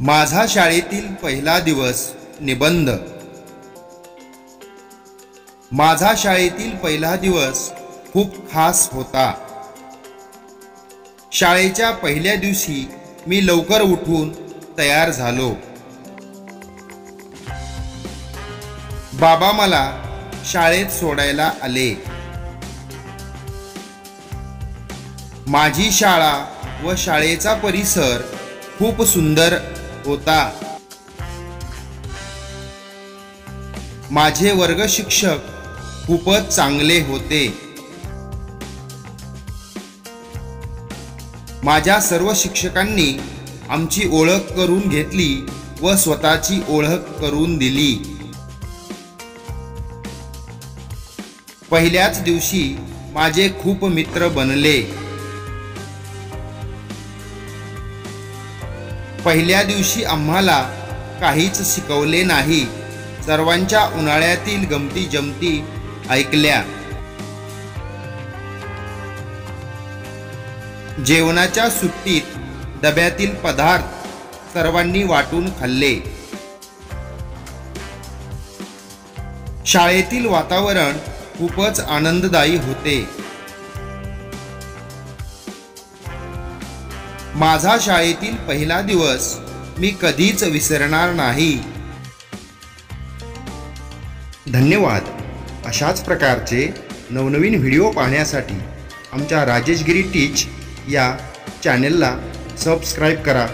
माझा शाळेतील पहिला दिवस निबंध। माझा शाळेतील पहिला दिवस खूप खास होता। शाळेच्या पहिल्या दिवशी मी लवकर उठून तयार झालो। बाबा मला शाळेत सोडायला आले। माझी शाळा व शाळेचा परिसर खूप सुंदर होता। माझे वर्ग शिक्षक खूपच चांगले होते। माझ्या सर्व शिक्षकांनी आमची ओळख करून घेतली व स्वतःची ओळख करून दिली। पहिल्याच दिवशी माझे खूप मित्र बनले। पहिल्या दिवशी आम्हाला काहीच शिकवले नाही। सर्वांच्या उन्हाळ्यातील गमती जमती ऐकल्या। जेवणाच्या सुट्टीत डब्यातील पदार्थ सर्वांनी वाटून खाल्ले। शाळेतील वातावरण खूपच आनंददायी होते। माझा शाळेतील पहिला दिवस मी कधीच विसरणार नाही। धन्यवाद। अशाच प्रकारचे नवनवीन व्हिडिओ पाहण्यासाठी आमच्या राजेश गिरी टीच या चॅनेलला सबस्क्राईब करा।